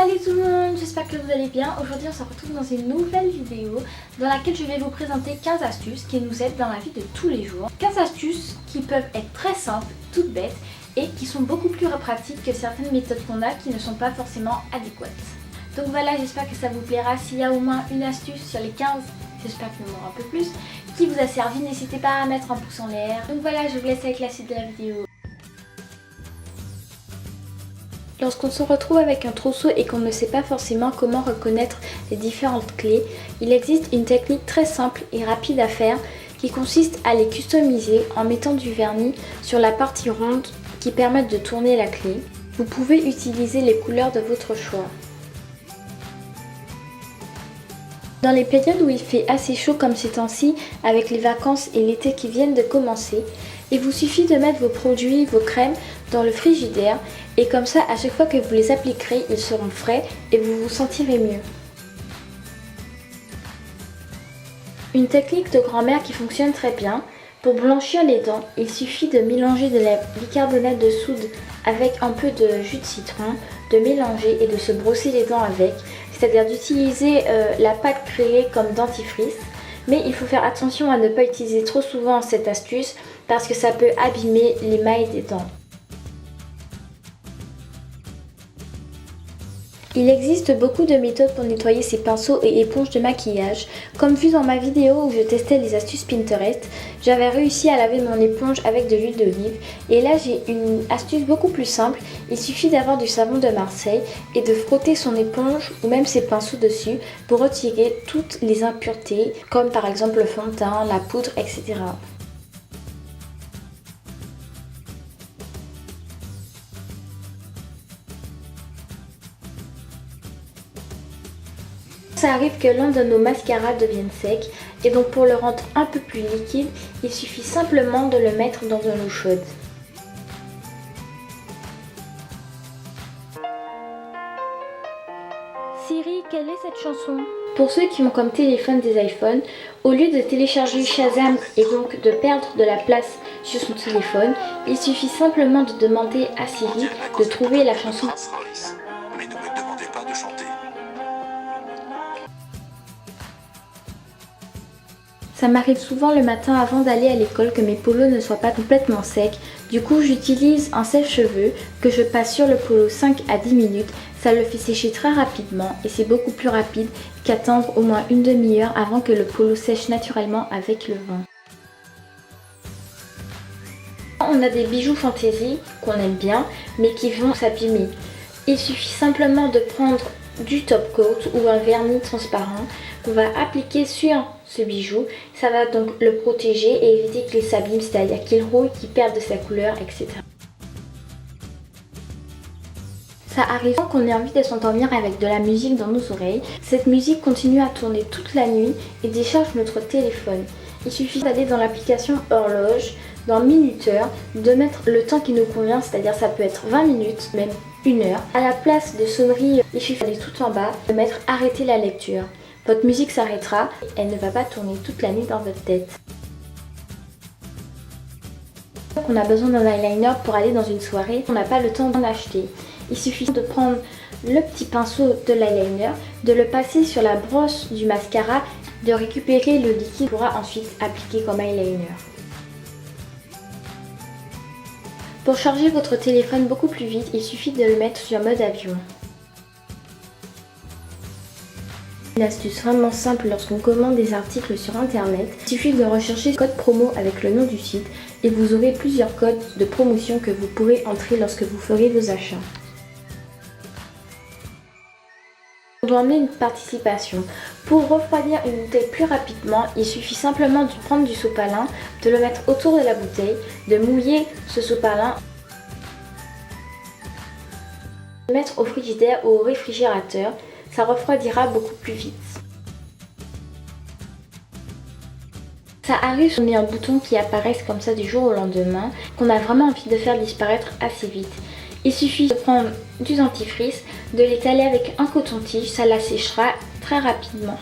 Salut tout le monde, j'espère que vous allez bien. Aujourd'hui on se retrouve dans une nouvelle vidéo dans laquelle je vais vous présenter 15 astuces qui nous aident dans la vie de tous les jours. 15 astuces qui peuvent être très simples, toutes bêtes et qui sont beaucoup plus pratiques que certaines méthodes qu'on a qui ne sont pas forcément adéquates. Donc voilà, j'espère que ça vous plaira. S'il y a au moins une astuce sur les 15, j'espère qu'il y en aura un peu plus, qui vous a servi, n'hésitez pas à mettre un pouce en l'air. Donc voilà, je vous laisse avec la suite de la vidéo. Lorsqu'on se retrouve avec un trousseau et qu'on ne sait pas forcément comment reconnaître les différentes clés, il existe une technique très simple et rapide à faire qui consiste à les customiser en mettant du vernis sur la partie ronde qui permettent de tourner la clé. Vous pouvez utiliser les couleurs de votre choix. Dans les périodes où il fait assez chaud comme ces temps-ci, avec les vacances et l'été qui viennent de commencer, il vous suffit de mettre vos produits, vos crèmes dans le frigidaire et comme ça à chaque fois que vous les appliquerez, ils seront frais et vous vous sentirez mieux. Une technique de grand-mère qui fonctionne très bien. Pour blanchir les dents, il suffit de mélanger de la bicarbonate de soude avec un peu de jus de citron, de mélanger et de se brosser les dents avec, c'est-à-dire d'utiliser la pâte créée comme dentifrice. Mais il faut faire attention à ne pas utiliser trop souvent cette astuce parce que ça peut abîmer l'émail des dents. Il existe beaucoup de méthodes pour nettoyer ses pinceaux et éponges de maquillage. Comme vu dans ma vidéo où je testais les astuces Pinterest, j'avais réussi à laver mon éponge avec de l'huile d'olive. Et là j'ai une astuce beaucoup plus simple. Il suffit d'avoir du savon de Marseille et de frotter son éponge ou même ses pinceaux dessus pour retirer toutes les impuretés comme par exemple le fond de teint, la poudre, etc. Ça arrive que l'un de nos mascaras devienne sec et donc pour le rendre un peu plus liquide, il suffit simplement de le mettre dans de l'eau chaude. Siri, quelle est cette chanson? Pour ceux qui ont comme téléphone des iPhones, au lieu de télécharger Shazam et donc de perdre de la place sur son téléphone, il suffit simplement de demander à Siri de trouver la chanson. Mais ne me demandez pas de chanter. Ça m'arrive souvent le matin avant d'aller à l'école que mes polos ne soient pas complètement secs. Du coup, j'utilise un sèche-cheveux que je passe sur le polo 5 à 10 minutes. Ça le fait sécher très rapidement et c'est beaucoup plus rapide qu'attendre au moins une demi-heure avant que le polo sèche naturellement avec le vent. On a des bijoux fantaisie qu'on aime bien mais qui vont s'abîmer. Il suffit simplement de prendre du top coat ou un vernis transparent qu'on va appliquer sur ce bijou. Ça va donc le protéger et éviter qu'il s'abîme, c'est-à-dire qu'il rouille, qu'il perde de sa couleur, etc. Ça arrive qu'on ait envie de s'endormir avec de la musique dans nos oreilles. Cette musique continue à tourner toute la nuit et décharge notre téléphone. Il suffit d'aller dans l'application horloge, dans minuteur, de mettre le temps qui nous convient, c'est-à-dire ça peut être 20 minutes, même 1 heure. À la place de sonnerie, il suffit d'aller tout en bas, de mettre arrêter la lecture. Votre musique s'arrêtera, elle ne va pas tourner toute la nuit dans votre tête. On a besoin d'un eyeliner pour aller dans une soirée, on n'a pas le temps d'en acheter. Il suffit de prendre le petit pinceau de l'eyeliner, de le passer sur la brosse du mascara, de récupérer le liquide qu'on pourra ensuite appliquer comme eyeliner. Pour charger votre téléphone beaucoup plus vite, il suffit de le mettre sur mode avion. Une astuce vraiment simple lorsqu'on commande des articles sur internet, il suffit de rechercher code promo avec le nom du site et vous aurez plusieurs codes de promotion que vous pourrez entrer lorsque vous ferez vos achats. On doit emmener une participation. Pour refroidir une bouteille plus rapidement, il suffit simplement de prendre du sopalin, de le mettre autour de la bouteille, de mouiller ce sopalin, de le mettre au frigidaire ou au réfrigérateur. Ça refroidira beaucoup plus vite. Ça arrive qu'on ait un bouton qui apparaisse comme ça du jour au lendemain, qu'on a vraiment envie de faire disparaître assez vite. Il suffit de prendre du dentifrice, de l'étaler avec un coton-tige, ça la séchera très rapidement.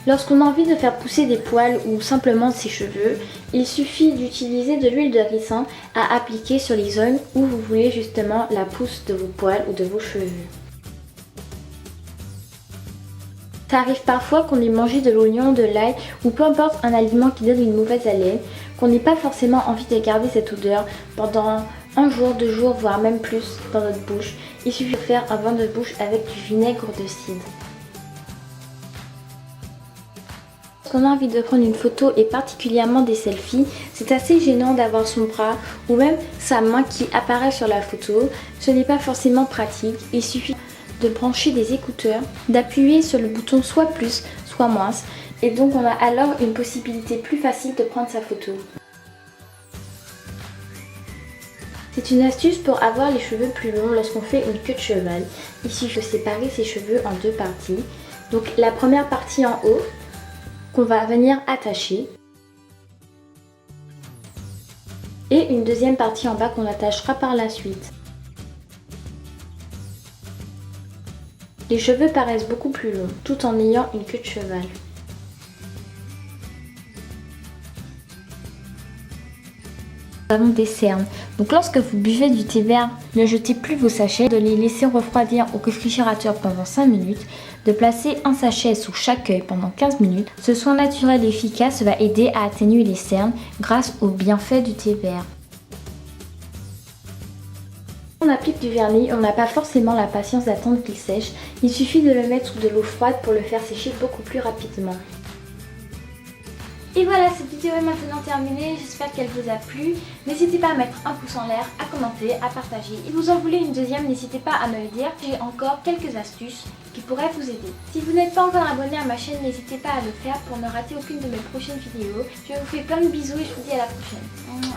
Lorsqu'on a envie de faire pousser des poils ou simplement ses cheveux, il suffit d'utiliser de l'huile de ricin à appliquer sur les zones où vous voulez justement la pousse de vos poils ou de vos cheveux. Ça arrive parfois qu'on ait mangé de l'oignon, de l'ail ou peu importe un aliment qui donne une mauvaise haleine, qu'on n'ait pas forcément envie de garder cette odeur pendant un jour, 2 jours, voire même plus dans notre bouche. Il suffit de faire un bain de bouche avec du vinaigre de cidre. Lorsqu'on a envie de prendre une photo et particulièrement des selfies, c'est assez gênant d'avoir son bras ou même sa main qui apparaît sur la photo. Ce n'est pas forcément pratique, il suffit de brancher des écouteurs, d'appuyer sur le bouton soit plus, soit moins, et donc on a alors une possibilité plus facile de prendre sa photo. C'est une astuce pour avoir les cheveux plus longs lorsqu'on fait une queue de cheval. Il suffit de séparer ses cheveux en 2 parties. Donc la première partie en haut qu'on va venir attacher et une deuxième partie en bas qu'on attachera par la suite. Les cheveux paraissent beaucoup plus longs, tout en ayant une queue de cheval. Nous avons des cernes. Donc lorsque vous buvez du thé vert, ne jetez plus vos sachets, de les laisser refroidir au réfrigérateur pendant 5 minutes, de placer un sachet sous chaque œil pendant 15 minutes. Ce soin naturel et efficace va aider à atténuer les cernes grâce aux bienfaits du thé vert. Quand on applique du vernis, on n'a pas forcément la patience d'attendre qu'il sèche. Il suffit de le mettre sous de l'eau froide pour le faire sécher beaucoup plus rapidement. Et voilà, cette vidéo est maintenant terminée, j'espère qu'elle vous a plu. N'hésitez pas à mettre un pouce en l'air, à commenter, à partager. Si vous en voulez une deuxième, n'hésitez pas à me le dire. J'ai encore quelques astuces qui pourraient vous aider. Si vous n'êtes pas encore abonné à ma chaîne, n'hésitez pas à le faire pour ne rater aucune de mes prochaines vidéos. Je vous fais plein de bisous et je vous dis à la prochaine.